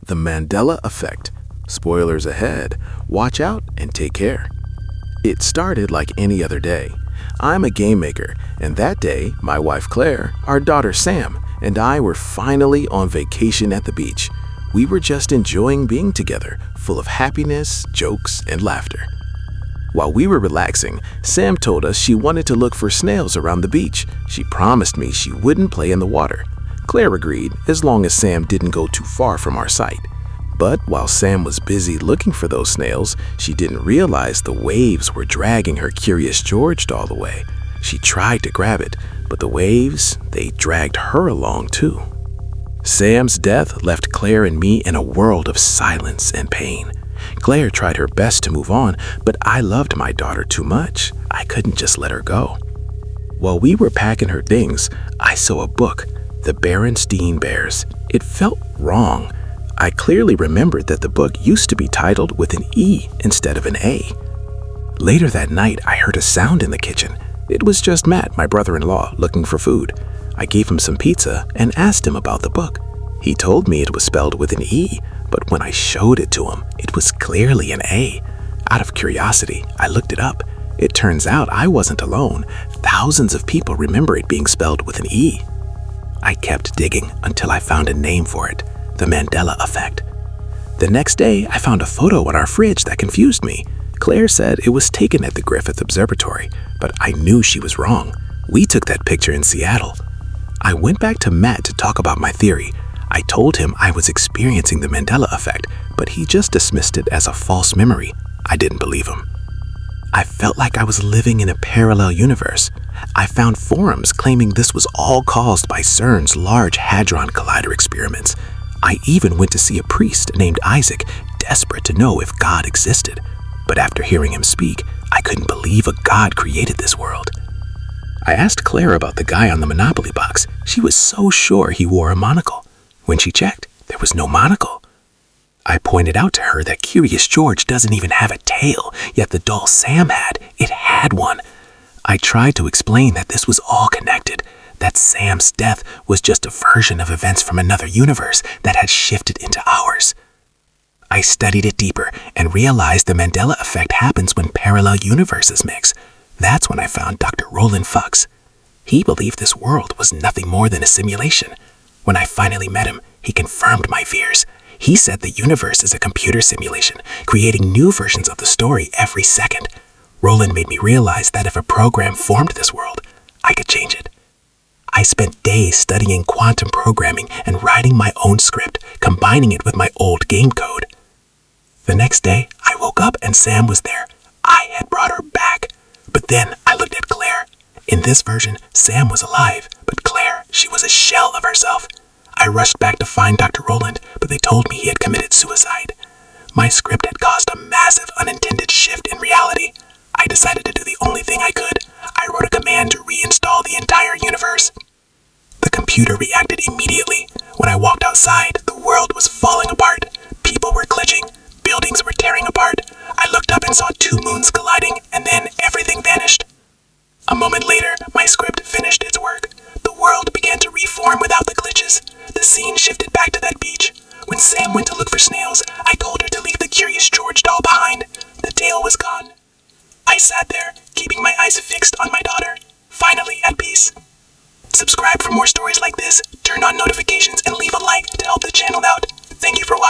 The Mandela Effect. Spoilers ahead. Watch out and take care. It started like any other day. I'm a game maker, and that day, my wife Claire, our daughter Sam, and I were finally on vacation at the beach. We were just enjoying being together, full of happiness, jokes, and laughter. While we were relaxing, Sam told us she wanted to look for snails around the beach. She promised me she wouldn't play in the water. Claire agreed, as long as Sam didn't go too far from our site. But while Sam was busy looking for those snails, she didn't realize the waves were dragging her Curious George doll away. She tried to grab it, but the waves, they dragged her along too. Sam's death left Claire and me in a world of silence and pain. Claire tried her best to move on, but I loved my daughter too much. I couldn't just let her go. While we were packing her things, I saw a book, The Berenstain Bears. It felt wrong. I clearly remembered that the book used to be titled with an E instead of an A. Later that night, I heard a sound in the kitchen. It was just Matt, my brother-in-law, looking for food. I gave him some pizza and asked him about the book. He told me it was spelled with an E, but when I showed it to him, it was clearly an A. Out of curiosity, I looked it up. It turns out I wasn't alone. Thousands of people remember it being spelled with an E. I kept digging until I found a name for it, the Mandela Effect. The next day, I found a photo on our fridge that confused me. Claire said it was taken at the Griffith Observatory, but I knew she was wrong. We took that picture in Seattle. I went back to Matt to talk about my theory. I told him I was experiencing the Mandela Effect, but he just dismissed it as a false memory. I didn't believe him. I felt like I was living in a parallel universe. I found forums claiming this was all caused by CERN's Large Hadron Collider experiments. I even went to see a priest named Isaac, desperate to know if God existed. But after hearing him speak, I couldn't believe a God created this world. I asked Claire about the guy on the Monopoly box. She was so sure he wore a monocle. When she checked, there was no monocle. I pointed out to her that Curious George doesn't even have a tail, yet the doll Sam had, it had one. I tried to explain that this was all connected, that Sam's death was just a version of events from another universe that had shifted into ours. I studied it deeper and realized the Mandela Effect happens when parallel universes mix. That's when I found Dr. Roland Fuchs. He believed this world was nothing more than a simulation. When I finally met him, he confirmed my fears. He said the universe is a computer simulation, creating new versions of the story every second. Roland made me realize that if a program formed this world, I could change it. I spent days studying quantum programming and writing my own script, combining it with my old game code. The next day, I woke up and Sam was there. I had brought her back. But then I looked at Claire. In this version, Sam was alive, but Claire, she was a shell of herself. I rushed back to find Dr. Roland, but they told me he had committed suicide. My script had caused a massive unintended shift in reality. I decided to do the only thing I could. I wrote a command to reinstall the entire universe. The computer reacted immediately. When I walked outside, the world was falling apart. People were glitching. Buildings were tearing apart. I looked up and saw two moons colliding, and then everything vanished. A moment later, my script finished its work. The world began to reform without the glitches. The scene shifted back to that beach. When Sam went to look for snails, I told her to leave the Curious George doll behind. The tail was gone. I sat there, keeping my eyes fixed on my daughter, finally at peace. Subscribe for more stories like this, turn on notifications, and leave a like to help the channel out. Thank you for watching.